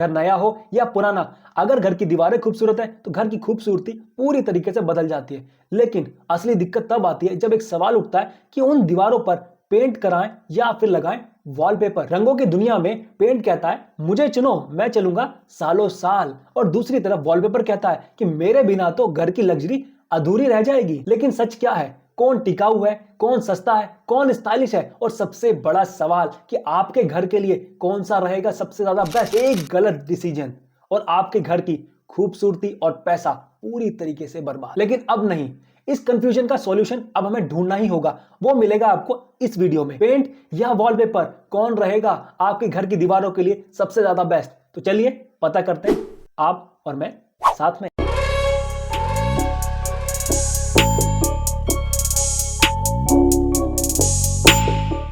घर नया हो या पुराना, अगर घर की दीवारें खूबसूरत है तो घर की खूबसूरती पूरी तरीके से बदल जाती है। लेकिन असली दिक्कत तब आती है जब एक सवाल उठता है कि उन दीवारों पर पेंट कराएं या फिर लगाएं वॉलपेपर। रंगों की दुनिया में पेंट कहता है मुझे चुनो, मैं चलूंगा सालों साल, और दूसरी तरफ वॉलपेपर कहता है कि मेरे बिना तो घर की लग्जरी अधूरी रह जाएगी। लेकिन सच क्या है? कौन टिकाऊ है, कौन सस्ता है, कौन स्टाइलिश है, और सबसे बड़ा सवाल कि आपके घर के लिए कौन सा रहेगा सबसे ज्यादा बेस्ट। एक गलत डिसीजन और आपके घर की खूबसूरती और पैसा पूरी तरीके से बर्बाद। लेकिन अब नहीं, इस कंफ्यूजन का सॉल्यूशन अब हमें ढूंढना ही होगा। वो मिलेगा आपको इस वीडियो में। पेंट या वॉलपेपर, कौन रहेगा आपके घर की दीवारों के लिए सबसे ज्यादा बेस्ट? तो चलिए पता करते हैं, आप और मैं साथ में।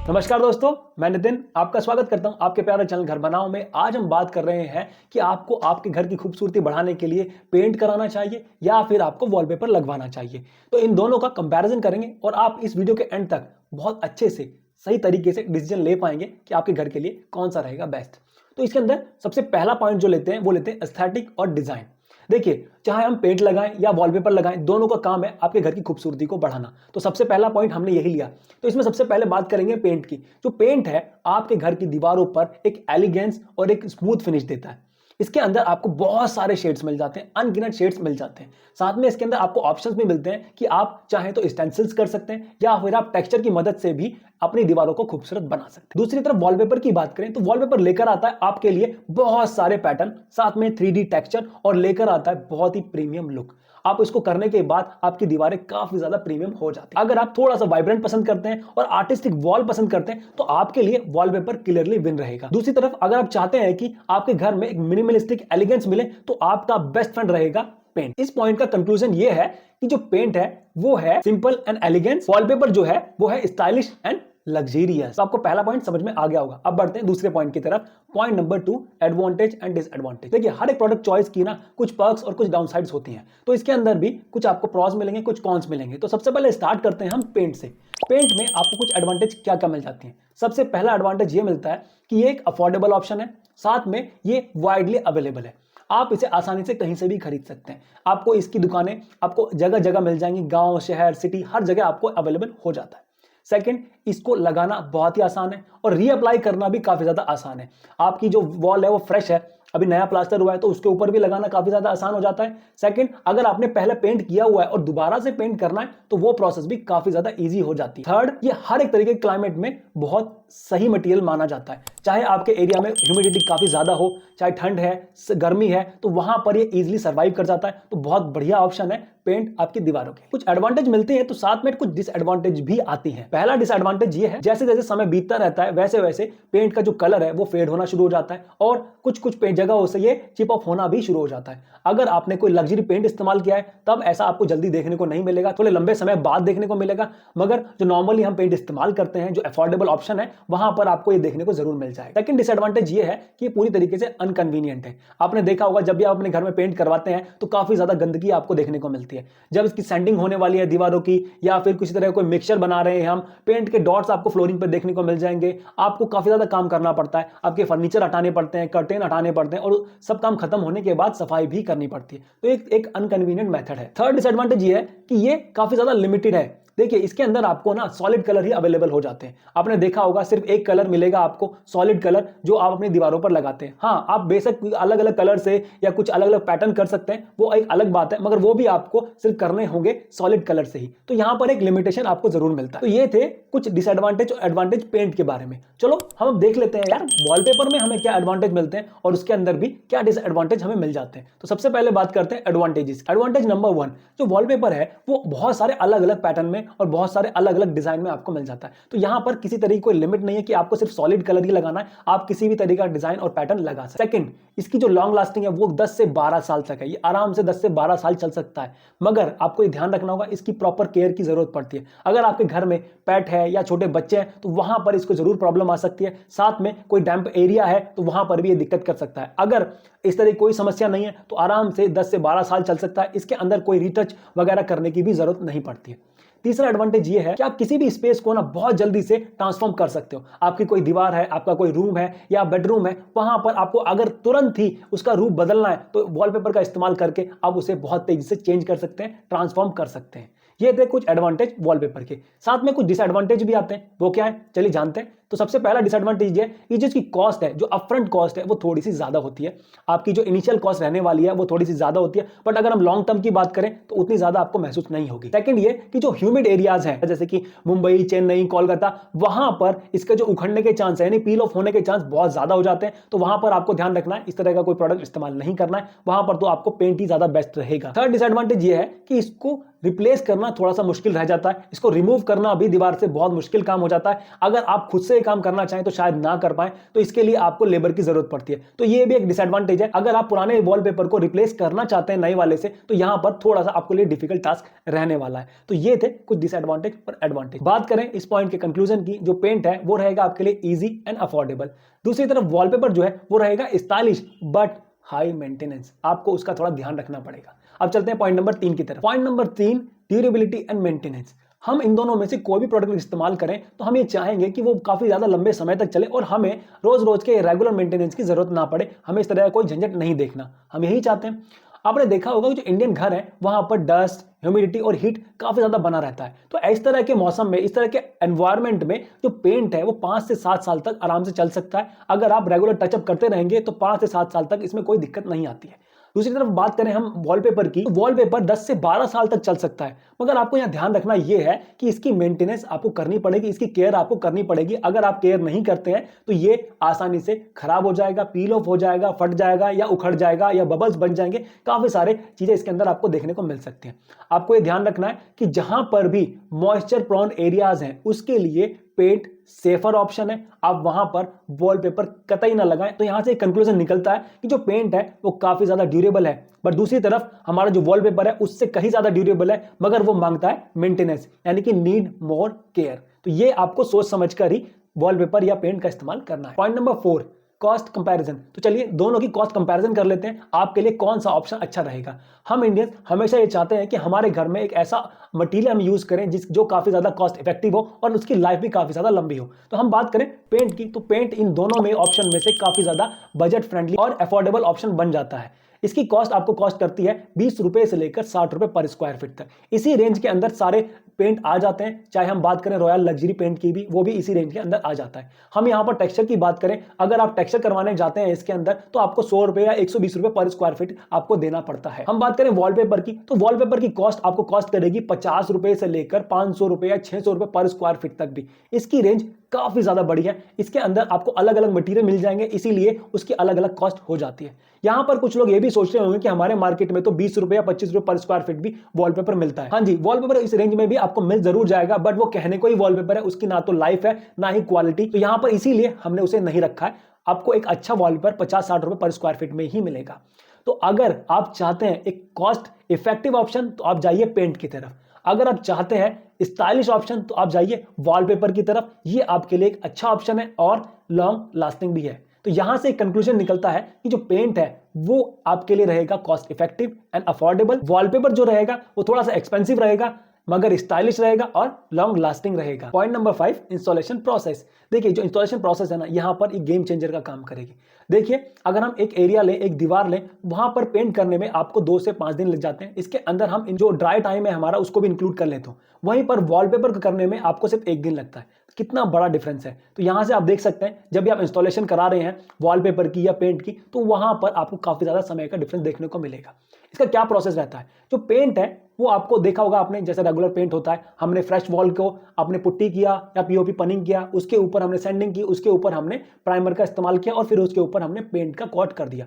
नमस्कार दोस्तों, मैं नितिन आपका स्वागत करता हूं आपके प्यारे चैनल घर बनाओ में। आज हम बात कर रहे हैं कि आपको आपके घर की खूबसूरती बढ़ाने के लिए पेंट कराना चाहिए या फिर आपको वॉलपेपर लगवाना चाहिए। तो इन दोनों का कंपैरिजन करेंगे और आप इस वीडियो के एंड तक बहुत अच्छे से सही तरीके से डिसीजन ले पाएंगे कि आपके घर के लिए कौन सा रहेगा बेस्ट। तो इसके अंदर सबसे पहला पॉइंट जो लेते हैं वो लेते हैं एस्थेटिक और डिजाइन। देखिए, चाहे हम पेंट लगाएं या वॉलपेपर लगाएं, दोनों का काम है आपके घर की खूबसूरती को बढ़ाना। तो सबसे पहला पॉइंट हमने यही लिया। तो इसमें सबसे पहले बात करेंगे पेंट की। जो पेंट है आपके घर की दीवारों पर एक एलिगेंस और एक स्मूथ फिनिश देता है। इसके अंदर आपको बहुत सारे शेड्स मिल जाते हैं, अनगिनत शेड्स मिल जाते हैं। साथ में इसके अंदर आपको ऑप्शंस भी मिलते हैं कि आप चाहें तो स्टेंसिल्स कर सकते हैं या फिर आप टेक्सचर की मदद से भी अपनी दीवारों को खूबसूरत बना सकते हैं। दूसरी तरफ वॉलपेपर की बात करें तो वॉलपेपर लेकर आता है आपके लिए बहुत सारे पैटर्न, साथ में 3D टेक्सचर, और लेकर आता है बहुत ही प्रीमियम लुक। आप इसको करने के बाद आपकी दीवारें काफी ज्यादा प्रीमियम हो जाती है। अगर आप थोड़ा सा वाइब्रेंट पसंद करते हैं और आर्टिस्टिक वॉल पसंद करते हैं तो आपके लिए वॉलपेपर क्लियरली विन रहेगा। दूसरी तरफ अगर आप चाहते हैं कि आपके घर में एक मिनिमलिस्टिक एलिगेंस मिले तो आपका बेस्ट फ्रेंड रहेगा पेंट। इस पॉइंट का कंक्लूजन ये है कि जो पेंट है वो है सिंपल एंड एलिगेंस, वॉलपेपर जो है वो है स्टाइलिश एंड लग्जरियस। तो आपको पहला पॉइंट समझ में आ गया होगा। अब बढ़ते हैं दूसरे पॉइंट की तरफ। Point number 2, advantage and disadvantage. देखिए, हर एक प्रोडक्ट चॉइस की ना कुछ पर्क्स और कुछ डाउनसाइड्स होती हैं। तो इसके अंदर भी कुछ आपको प्रॉस मिलेंगे, कुछ कॉन्स मिलेंगे। तो सबसे पहले स्टार्ट करते हैं हम पेंट से। पेंट में आपको कुछ एडवांटेज क्या क्या मिल जाती हैं? सबसे पहला एडवांटेज ये मिलता है कि ये एक अफोर्डेबल ऑप्शन है, साथ में ये वाइडली अवेलेबल है। आप इसे आसानी से कहीं से भी खरीद सकते हैं। आपको इसकी दुकानें आपको जगह जगह मिल जाएंगी, गांव, शहर, सिटी, हर जगह आपको अवेलेबल हो जाता है। सेकंड, इसको लगाना बहुत ही आसान है और रीअप्लाई करना भी काफी ज्यादा आसान है। आपकी जो वॉल है वो फ्रेश है, अभी नया प्लास्टर हुआ है, तो उसके ऊपर भी लगाना काफी ज्यादा आसान हो जाता है। सेकंड, अगर आपने पहले पेंट किया हुआ है और दोबारा से पेंट करना है तो वो प्रोसेस भी काफी ज्यादा इजी हो जाती है। थर्ड, ये हर एक तरीके के क्लाइमेट में बहुत सही मटेरियल माना जाता है। चाहे आपके एरिया में ह्यूमिडिटी काफी ज्यादा हो, चाहे ठंड है, गर्मी है, तो वहां पर ये इजीली सर्वाइव कर जाता है। तो बहुत बढ़िया ऑप्शन है पेंट आपकी दीवारों के। कुछ एडवांटेज मिलते हैं तो साथ में कुछ डिसएडवांटेज भी आती हैं। पहला डिसएडवांटेज ये है, जैसे जैसे समय बीतता रहता है वैसे वैसे पेंट का जो कलर है वो फेड होना शुरू हो जाता है और कुछ कुछ पेंट जगहों से ये चिप ऑफ होना भी शुरू हो जाता है। अगर आपने कोई लग्जरी पेंट इस्तेमाल किया है तब ऐसा आपको जल्दी देखने को नहीं मिलेगा, थोड़े लंबे समय बाद देखने को मिलेगा। मगर जो नॉर्मली हम पेंट इस्तेमाल करते हैं, जो अफोर्डेबल ऑप्शन है, वहां पर आपको ये देखने को जरूर मिल जाएगा। सेकंड डिसएडवांटेज ये है कि ये पूरी तरीके से अनकन्वीनियंट है। आपने देखा होगा जब भी आप अपने घर में पेंट करवाते हैं तो काफी ज्यादा गंदगी आपको देखने को मिलती है। जब इसकी सैंडिंग होने वाली है दीवारों की, या फिर किसी तरह कोई मिक्सचर बना रहे हैं हम, पेंट के डॉट्स आपको फ्लोरिंग पर देखने को मिल जाएंगे। आपको काफी ज्यादा काम करना पड़ता है, आपके फर्नीचर हटाने पड़ते हैं, कर्टेन हटाने पड़ते हैं, और सब काम खत्म होने के बाद सफाई भी करनी पड़ती है। तो एक अनकन्वीनियंट मेथड है। थर्ड डिसएडवांटेज ये है कि ये काफी ज्यादा लिमिटेड है। देखिए, इसके अंदर आपको ना सॉलिड कलर ही अवेलेबल हो जाते हैं। आपने देखा होगा सिर्फ एक कलर मिलेगा आपको, सॉलिड कलर, जो आप अपनी दीवारों पर लगाते हैं। हाँ, आप बेशक अलग अलग कलर से या कुछ अलग अलग पैटर्न कर सकते हैं, वो एक अलग बात है, मगर वो भी आपको सिर्फ करने होंगे सॉलिड कलर से ही। तो यहां पर एक लिमिटेशन आपको जरूर मिलता है। तो ये थे कुछ डिसएडवांटेज और एडवांटेज पेंट के बारे में। चलो हम देख लेते हैं यार वॉलपेपर में हमें क्या एडवांटेज मिलते हैं और उसके अंदर भी क्या डिसएडवांटेज हमें मिल जाते हैं। तो सबसे पहले बात करते हैं एडवांटेजेस। एडवांटेज नंबर 1, जो वॉलपेपर है वो बहुत सारे अलग अलग पैटर्न में और बहुत सारे अलग अलग डिजाइन में आपको मिल जाता है। तो यहां पर किसी तरीके कोई लिमिट नहीं है कि आपको सिर्फ सॉलिड कलर ही लगाना है, आप किसी भी तरीके का डिजाइन और पैटर्न लगा सकते हैं। सेकंड, इसकी जो लॉन्ग लास्टिंग है वो 10 से 12 साल तक है। ये आराम से 10 से 12 साल चल सकता है, मगर आपको ये ध्यान रखना होगा इसकी प्रॉपर केयर की जरूरत पड़ती है। अगर आपके घर में पेट है या छोटे बच्चे हैं तो वहां पर इसको जरूर प्रॉब्लम आ सकती है। साथ में कोई डैम्प एरिया है तो वहां पर भी ये दिक्कत कर सकता है। अगर इस तरह कोई समस्या नहीं है तो आराम से 10 से 12 साल चल सकता है। इसके अंदर कोई रिटच वगैरह करने की भी जरूरत नहीं पड़ती है। तीसरा एडवांटेज ये है कि आप किसी भी स्पेस को ना बहुत जल्दी से ट्रांसफॉर्म कर सकते हो। आपकी कोई दीवार है, आपका कोई रूम है या बेडरूम है, वहां पर आपको अगर तुरंत ही उसका रूप बदलना है तो वॉलपेपर का इस्तेमाल करके आप उसे बहुत तेजी से चेंज कर सकते हैं, ट्रांसफॉर्म कर सकते हैं। ये थे कुछ एडवांटेज वॉलपेपर के। साथ में कुछ डिसएडवांटेज भी आते हैं, वो क्या है चलिए जानते हैं। तो सबसे पहला डिसएडवांटेज ये जिसकी कॉस्ट है, जो अपफ्रंट कॉस्ट है, वो थोड़ी सी ज्यादा होती है। आपकी जो इनिशियल कॉस्ट रहने वाली है वो थोड़ी सी ज्यादा होती है, बट अगर हम लॉन्ग टर्म की बात करें तो उतनी ज्यादा आपको महसूस नहीं होगी। सेकंड ये कि जो ह्यूमिड एरियाज हैं जैसे कि मुंबई, चेन्नई, कोलकाता, वहां पर इसके जो उखड़ने के चांस है यानी पील ऑफ होने के चांस बहुत ज्यादा हो जाते हैं। तो वहां पर आपको ध्यान रखना है, इस तरह का कोई प्रोडक्ट इस्तेमाल नहीं करना है, वहां पर तो आपको पेंट ही ज्यादा बेस्ट रहेगा। थर्ड डिसएडवांटेज ये है कि इसको रिप्लेस करना थोड़ा सा मुश्किल रह जाता है, इसको रिमूव करना भी दीवार से बहुत मुश्किल काम हो जाता है। अगर आप खुद से काम करना चाहें तो शायद ना कर पाए, तो इसके लिए आपको लेबर की जरूरत पड़ती है। तो ये भी एक डिसएडवांटेज है। अगर आप पुराने वॉलपेपर को रिप्लेस करना चाहते हैं नए वाले से, तो यहां पर थोड़ा सा आपके लिए डिफिकल्ट टास्क रहने वाला है। तो ये थे कुछ डिसएडवांटेज और एडवांटेज। बात करें इस पॉइंट के कंक्लूजन की, जो पेंट है वो रहेगा आपके लिए इजी एंड अफोर्डेबल। दूसरी तरफ वॉलपेपर जो है वो रहेगा स्टाइलिश बट हाई मेंटेनेंस, आपको उसका थोड़ा ध्यान रखना पड़ेगा। अब चलते हैं पॉइंट नंबर 3 की तरफ। Point number 3, durability and maintenance. हम इन दोनों में से कोई भी प्रोडक्ट इस्तेमाल करें तो हम ये चाहेंगे कि वो काफी ज्यादा लंबे समय तक चले और हमें रोज रोज के रेगुलर मेंटेनेंस की जरूरत ना पड़े, हमें इस तरह का कोई झंझट नहीं देखना, हम यही चाहते हैं। आपने देखा होगा कि जो इंडियन घर है वहां पर डस्ट, ह्यूमिडिटी और हीट काफी ज्यादा बना रहता है। तो इस तरह के मौसम में, इस तरह के एनवायरनमेंट में जो पेंट है वो 5 से 7 साल तक आराम से चल सकता है। अगर आप रेगुलर टचअप करते रहेंगे तो 5 से 7 साल तक इसमें कोई दिक्कत नहीं आती है। दूसरी तरफ बात करें हम वॉलपेपर की, तो वॉलपेपर 10 से 12 साल तक चल सकता है, मगर आपको यहां ध्यान रखना यह है कि इसकी मेंटेनेंस आपको करनी पड़ेगी, इसकी केयर आपको करनी पड़ेगी। अगर आप केयर नहीं करते हैं तो ये आसानी से खराब हो जाएगा, पील ऑफ हो जाएगा, फट जाएगा या उखड़ जाएगा या बबल्स बन जाएंगे, काफी सारे चीजें इसके अंदर आपको देखने को मिल सकती हैं। आपको यह ध्यान रखना है कि जहां पर भी मॉइस्चर प्रोन एरियाज हैं उसके लिए पेंट सेफर ऑप्शन है, आप वहां पर वॉलपेपर कतई ना लगाएं। तो यहां से एक कंक्लूजन निकलता है कि जो पेंट है वो काफी ज्यादा ड्यूरेबल है, बट दूसरी तरफ हमारा जो वॉलपेपर है उससे कहीं ज्यादा ड्यूरेबल है, मगर वो मांगता है मेंटेनेंस, यानी कि नीड मोर केयर। तो ये आपको सोच समझकर ही वॉलपेपर या पेंट का इस्तेमाल करना है। Point number 4, cost comparison. तो चलिए दोनों की कॉस्ट कंपैरिजन कर लेते हैं, आपके लिए कौन सा ऑप्शन अच्छा रहेगा। हम इंडियंस हमेशा ये चाहते हैं कि हमारे घर में एक ऐसा मटेरियल हम यूज करें जो काफी ज्यादा कॉस्ट इफेक्टिव हो और उसकी लाइफ भी काफी ज्यादा लंबी हो। तो हम बात करें पेंट की, तो पेंट इन दोनों में ऑप्शन में से काफी ज्यादा बजट फ्रेंडली और अफोर्डेबल ऑप्शन बन जाता है। इसकी कॉस्ट आपको कॉस्ट करती है 20 रुपए से लेकर 60 रुपए पर स्क्वायर फीट तक। इसी रेंज के अंदर सारे पेंट आ जाते हैं, चाहे हम बात करें रॉयल लग्जरी पेंट की भी, वो भी इसी रेंज के अंदर आ जाता है। हम यहां पर टेक्सचर की बात करें, अगर आप टेक्सचर करवाने जाते हैं इसके अंदर तो आपको 100 रुपए या 120 रुपए पर स्क्वायर फीट आपको देना पड़ता है। हम बात करें वॉलपेपर की, तो वॉलपेपर की कॉस्ट आपको कॉस्ट करेगी 50 रुपए से लेकर 500 रुपए या 600 रुपए पर स्क्वायर फीट तक भी। इसकी रेंज काफी ज्यादा बड़ी है, इसके अंदर आपको अलग अलग मटेरियल मिल जाएंगे, इसीलिए उसकी अलग अलग कॉस्ट हो जाती है। यहां पर कुछ लोग ये भी सोच रहे होंगे कि हमारे मार्केट में तो 20 रुपए या 25 रुपए पर स्क्वायर फीट भी वॉलपेपर मिलता है। हाँ जी, वॉलपेपर इस रेंज में भी आपको मिल जरूर जाएगा, बट वो कहने को ही वॉलपेपर है, उसकी ना तो लाइफ है ना ही क्वालिटी। तो यहां पर इसीलिए हमने उसे नहीं रखा है। आपको एक अच्छा वॉलपेपर 50-60 रुपए पर स्क्वायर फीट में ही मिलेगा। तो अगर आप चाहते हैं एक कॉस्ट इफेक्टिव ऑप्शन तो आप जाइए पेंट की तरफ, अगर आप चाहते हैं स्टाइलिश ऑप्शन तो आप जाइए वॉलपेपर की तरफ। ये आपके लिए एक अच्छा ऑप्शन है और लॉन्ग लास्टिंग भी है। तो यहां से एक कंक्लूजन निकलता है कि जो पेंट है वो आपके लिए रहेगा cost effective and affordable, wallpaper जो रहेगा वो थोड़ा सा एक्सपेंसिव रहेगा मगर स्टाइलिश रहेगा और लॉन्ग लास्टिंग रहेगा। Point number 5, installation process. देखिए जो इंस्टॉलेशन प्रोसेस है ना, यहां पर एक गेम चेंजर का काम करेगी। देखिए अगर हम एक एरिया लें, एक दीवार लें, वहां पर पेंट करने में आपको 2 से 5 दिन लग जाते हैं। इसके अंदर हम जो ड्राई टाइम है हमारा उसको भी इंक्लूड कर लेते हो, वहीं पर वॉलपेपर करने में आपको सिर्फ 1 दिन लगता है। कितना बड़ा डिफरेंस है। तो यहां से आप देख सकते हैं जब भी आप इंस्टॉलेशन करा रहे हैं वॉलपेपर की या पेंट की, तो वहां पर आपको काफी ज्यादा समय का डिफरेंस देखने को मिलेगा। इसका क्या प्रोसेस रहता है, जो पेंट है वो आपको देखा होगा आपने, जैसे रेगुलर पेंट होता है, हमने फ्रेश वॉल को आपने पुट्टी किया या पीओपी पनिंग किया, उसके ऊपर हमने सैंडिंग की, उसके ऊपर हमने प्राइमर का इस्तेमाल किया और फिर उसके ऊपर हमने पेंट का कोट कर दिया।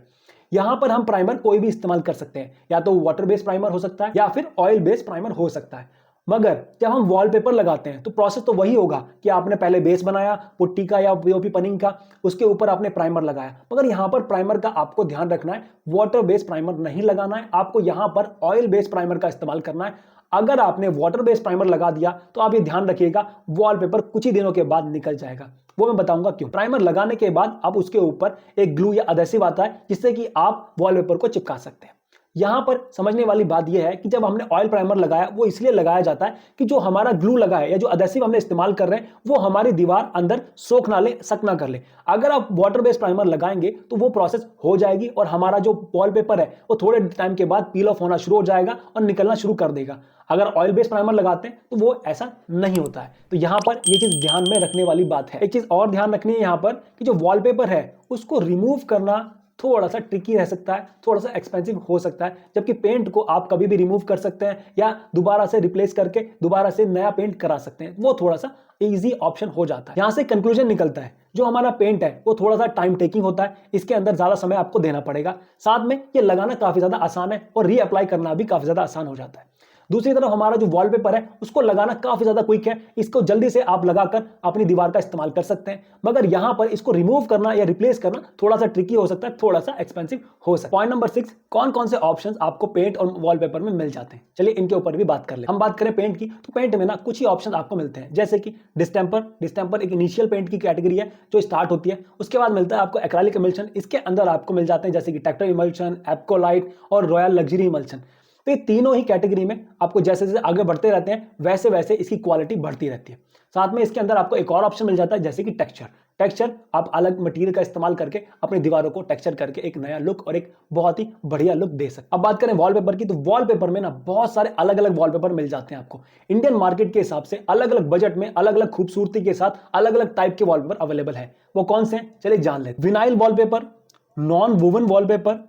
यहां पर हम प्राइमर कोई भी इस्तेमाल कर सकते हैं, या तो वाटर बेस्ड प्राइमर हो सकता है या फिर ऑयल बेस्ड प्राइमर हो सकता है। मगर जब हम वॉलपेपर लगाते हैं तो प्रोसेस तो वही होगा कि आपने पहले बेस बनाया पुट्टी का या पीओपी पनिंग का, उसके ऊपर आपने प्राइमर लगाया। मगर यहां पर प्राइमर का आपको ध्यान रखना है, वाटर बेस्ड प्राइमर नहीं लगाना है, आपको यहां पर ऑयल बेस्ड प्राइमर का इस्तेमाल करना है। अगर आपने वाटर बेस्ड प्राइमर लगा दिया तो आप ये ध्यान रखिएगा वॉलपेपर कुछ ही दिनों के बाद निकल जाएगा। वो मैं बताऊंगा क्यों। प्राइमर लगाने के बाद अब उसके ऊपर एक ग्लू या अधेसिव आता है जिससे कि आप वॉलपेपर को चिपका सकते हैं। यहां पर समझने वाली बात यह है कि जब हमने ऑयल प्राइमर लगाया वो इसलिए लगाया जाता है कि जो हमारा ग्लू लगा है या जो अडेसिव हमने इस्तेमाल कर रहे हैं वो हमारी दीवार अंदर सोख ना ले, सक ना कर ले। अगर आप वाटर बेस्ड प्राइमर लगाएंगे तो वो प्रोसेस हो जाएगी और हमारा जो वॉलपेपर है वो थोड़े टाइम के बाद पील ऑफ होना शुरू हो जाएगा और निकलना शुरू कर देगा। अगर ऑयल बेस्ड प्राइमर लगाते हैं तो वो ऐसा नहीं होता है। तो यहां पर ये चीज ध्यान में रखने वाली बात है। एक चीज और ध्यान रखनी है यहां पर कि जो वॉलपेपर है उसको रिमूव करना थोड़ा सा ट्रिकी रह सकता है, थोड़ा सा एक्सपेंसिव हो सकता है, जबकि पेंट को आप कभी भी रिमूव कर सकते हैं या दोबारा से रिप्लेस करके दोबारा से नया पेंट करा सकते हैं। वो थोड़ा सा इजी ऑप्शन हो जाता है। यहां से कंक्लूजन निकलता है जो हमारा पेंट है वो थोड़ा सा टाइम टेकिंग होता है, इसके अंदर ज्यादा समय आपको देना पड़ेगा। साथ में ये लगाना काफी ज्यादा आसान है और रीअप्लाई करना भी काफी ज्यादा आसान हो जाता है। दूसरी तरफ हमारा जो वॉलपेपर है उसको लगाना काफी ज्यादा क्विक है, इसको जल्दी से आप लगाकर अपनी दीवार का इस्तेमाल कर सकते हैं। मगर यहां पर इसको रिमूव करना या रिप्लेस करना थोड़ा सा ट्रिकी हो सकता है, थोड़ा सा एक्सपेंसिव हो सकता है। पॉइंट नंबर 6, कौन कौन से ऑप्शंस आपको पेंट और वॉलपेपर में मिल जाते हैं, चलिए इनके ऊपर भी बात कर ले। हम बात करें पेंट की तो पेंट में ना कुछ ही ऑप्शन आपको मिलते हैं, जैसे कि डिस्टेंपर एक इनिशियल पेंट की कैटेगरी है जो स्टार्ट होती है। उसके बाद मिलता है आपको एक्रेलिक इमल्शन, इसके अंदर आपको मिल जाते हैं जैसे कि टेक्टर इमल्शन, एप्कोलाइट और रॉयल लग्जरी इमल्शन। तो ये तीनों ही कैटेगरी में आपको जैसे जैसे आगे बढ़ते रहते हैं वैसे वैसे इसकी क्वालिटी बढ़ती रहती है। साथ में इसके अंदर आपको एक और ऑप्शन मिल जाता है जैसे कि टेक्सचर आप अलग मटेरियल का इस्तेमाल करके अपनी दीवारों को टेक्सचर करके एक नया लुक और एक बहुत ही बढ़िया लुक दे सकते। अब बात करें वॉलपेपर की तो वॉलपेपर में ना बहुत सारे अलग अलग वॉलपेपर मिल जाते हैं आपको। इंडियन मार्केट के हिसाब से अलग अलग बजट में अलग अलग खूबसूरती के साथ अलग अलग टाइप के वॉलपेपर अवेलेबल है। वो कौन से हैं चलिए जान लेते हैं। Vinyl wallpaper, non woven wallpaper,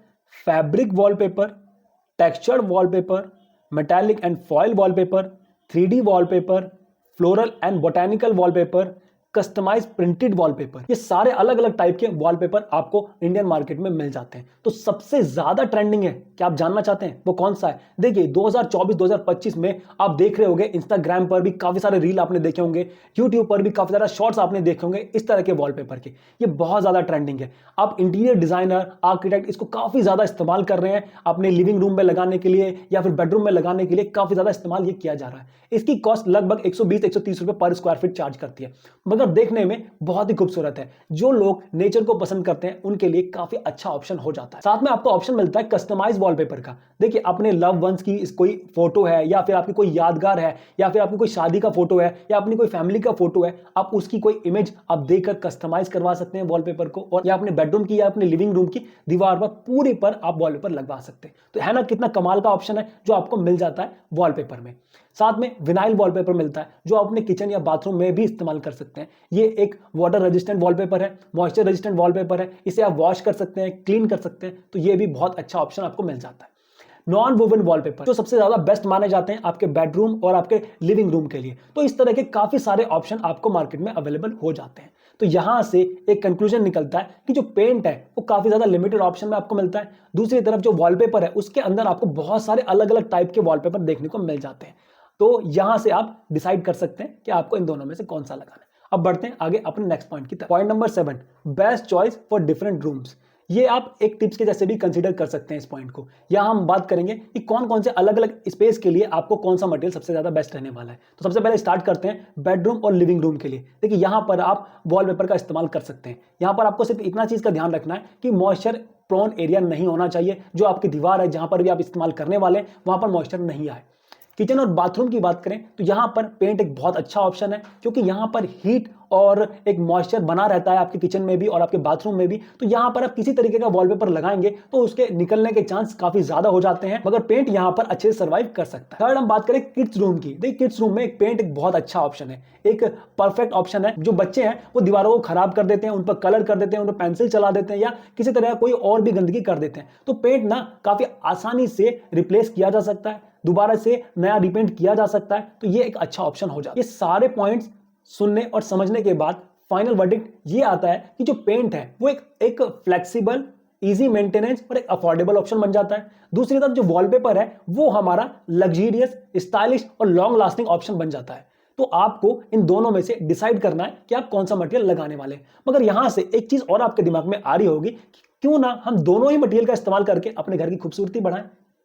fabric wallpaper, textured wallpaper, metallic and foil wallpaper, 3D wallpaper, floral and botanical wallpaper, customize printed wallpaper, ये सारे अलग अलग टाइप के वॉलपेपर आपको इंडियन मार्केट में मिल जाते हैं। तो सबसे ज्यादा ट्रेंडिंग है, क्या आप जानना चाहते हैं वो कौन सा है? देखिए 2024-2025 में आप देख रहे होंगे इंस्टाग्राम पर भी काफी सारे रील आपने देखे होंगे, यूट्यूब पर भी काफी सारा शॉर्ट्स आपने देखे होंगे इस तरह के वॉलपेपर के। ये बहुत ज्यादा ट्रेंडिंग है। आप इंटीरियर डिजाइनर, आर्किटेक्ट इसको काफी ज्यादा इस्तेमाल कर रहे हैं अपने लिविंग रूम में लगाने के लिए या फिर बेडरूम में लगाने के लिए, काफी ज्यादा इस्तेमाल ये किया जा रहा है। इसकी कॉस्ट लगभग 120-130 रुपए पर स्क्वायर फीट चार्ज करती है, मगर देखने में बहुत ही खूबसूरत है। जो लोग नेचर को पसंद करते हैं उनके लिए काफी अच्छा ऑप्शन हो जाता है। साथ में आपको ऑप्शन मिलता है कस्टमाइज वॉलपेपर का। देखिए अपने लव वंस की कोई फोटो है या फिर आपकी कोई यादगार है या फिर आपकी कोई शादी का फोटो है या अपनी कोई फैमिली का फोटो है, आप उसकी कोई इमेज आप देकर कस्टमाइज करवा सकते हैं वॉलपेपर को, और या अपने बेडरूम की या अपने लिविंग रूम की दीवार पर पूरी पर आप वॉलपेपर लगवा सकते हैं। तो है ना कितना कमाल का ऑप्शन है जो आपको मिल जाता है वॉलपेपर में। साथ में विनाइल वॉलपेपर मिलता है जो आप अपने किचन या बाथरूम में भी इस्तेमाल कर सकते हैं। ये एक वाटर रेजिस्टेंट वॉलपेपर है, मॉइस्चर रेजिस्टेंट वॉलपेपर है, इसे आप वॉश कर सकते हैं, क्लीन कर सकते हैं, तो ये भी बहुत अच्छा ऑप्शन आपको मिल जाता है। नॉन वुवन वॉलपेपर जो सबसे ज्यादा बेस्ट माने जाते हैं आपके बेडरूम और आपके लिविंग रूम के लिए। तो इस तरह के काफी सारे ऑप्शन आपको मार्केट में अवेलेबल हो जाते हैं। तो यहां से एक कंक्लूजन निकलता है कि जो पेंट है वो काफी ज्यादा लिमिटेड ऑप्शन में आपको मिलता है। दूसरी तरफ जो वॉलपेपर है उसके अंदर आपको बहुत सारे अलग अलग टाइप के वॉलपेपर देखने को मिल जाते हैं। तो यहां से आप डिसाइड कर सकते हैं कि आपको इन दोनों में से कौन सा लगाना है। अब बढ़ते हैं आगे अपने नेक्स्ट पॉइंट की तरफ। Point number 7, best choice for different rooms. ये आप एक टिप्स के जैसे भी कंसीडर कर सकते हैं इस पॉइंट को। यहां हम बात करेंगे कि कौन कौन से अलग अलग स्पेस के लिए आपको कौन सा मटेरियल सबसे ज्यादा बेस्ट रहने वाला है। तो सबसे पहले स्टार्ट करते हैं बेडरूम और लिविंग रूम के लिए। देखिए यहां पर आप वॉलपेपर का इस्तेमाल कर सकते हैं। यहां पर आपको सिर्फ इतना चीज का ध्यान रखना है कि मॉइस्चर प्रोन एरिया नहीं होना चाहिए। जो आपकी दीवार है जहां पर भी आप इस्तेमाल करने वाले हैं वहां पर मॉइस्चर नहीं आए। किचन और बाथरूम की बात करें तो यहां पर पेंट एक बहुत अच्छा ऑप्शन है, क्योंकि यहां पर हीट और एक मॉइस्चर बना रहता है आपके किचन में भी और आपके बाथरूम में भी। तो यहां पर आप किसी तरीके का वॉलपेपर लगाएंगे तो उसके निकलने के चांस काफी ज्यादा हो जाते हैं, मगर पेंट यहां पर अच्छे से सर्वाइव कर सकता है। थर्ड हम बात करें किड्स रूम की। देखिए किड्स रूम में एक पेंट एक बहुत अच्छा ऑप्शन है, एक परफेक्ट ऑप्शन है। जो बच्चे हैं वो दीवारों को खराब कर देते हैं, उन पर कलर कर देते हैं, उन पर पेंसिल चला देते हैं या किसी तरह कोई और भी गंदगी कर देते हैं। तो पेंट ना काफी आसानी से रिप्लेस किया जा सकता है, दोबारा से नया रिपेंट किया जा सकता है। तो ये एक अच्छा ऑप्शन हो जाता है। ये सारे पॉइंट्स सुनने और समझने के बाद फाइनल वर्डिक्ट ये आता है कि जो पेंट है वो एक फ्लेक्सिबल, इजी मेंटेनेंस और एक अफोर्डेबल ऑप्शन बन जाता है। दूसरी तरफ जो वॉलपेपर है वो हमारा लग्जरियस, स्टाइलिश और लॉन्ग लास्टिंग ऑप्शन बन जाता है। तो आपको इन दोनों में से डिसाइड करना है कि आप कौन सा मटेरियल लगाने वाले हैं। मगर यहां से एक चीज और आपके दिमाग में आ रही होगी कि क्यों ना हम दोनों ही मटेरियल का इस्तेमाल करके अपने घर की खूबसूरती बढ़ाएं।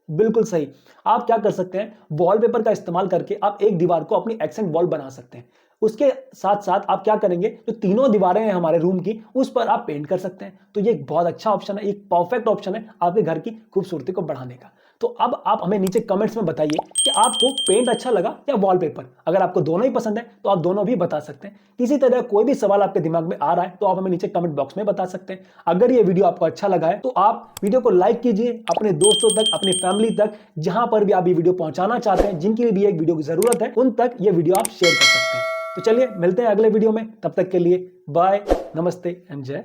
बिल्कुल सही। आप क्या कर सकते हैं, वॉलपेपर का इस्तेमाल करके आप एक दीवार को अपनी एक्सेंट वॉल बना सकते हैं। उसके साथ साथ आप क्या करेंगे, जो तीनों दीवारें हैं हमारे रूम की उस पर आप पेंट कर सकते हैं। तो ये एक बहुत अच्छा ऑप्शन है, एक परफेक्ट ऑप्शन है आपके घर की खूबसूरती को बढ़ाने का। तो अब आप हमें नीचे कमेंट्स में बताइए कि आपको पेंट अच्छा लगा या वॉलपेपर। अगर आपको दोनों ही पसंद है तो आप दोनों भी बता सकते हैं। किसी तरह कोई भी सवाल आपके दिमाग में आ रहा है तो आप हमें नीचे कमेंट बॉक्स में बता सकते हैं। अगर ये वीडियो आपको अच्छा लगा है तो आप वीडियो को लाइक कीजिए, अपने दोस्तों तक, अपनी फैमिली तक, जहां पर भी आप ये वीडियो पहुंचाना चाहते हैं, जिनकी भी एक वीडियो की जरूरत है, उन तक ये वीडियो आप शेयर कर सकते हैं। तो चलिए मिलते हैं अगले वीडियो में, तब तक के लिए बाय, नमस्ते एंड जय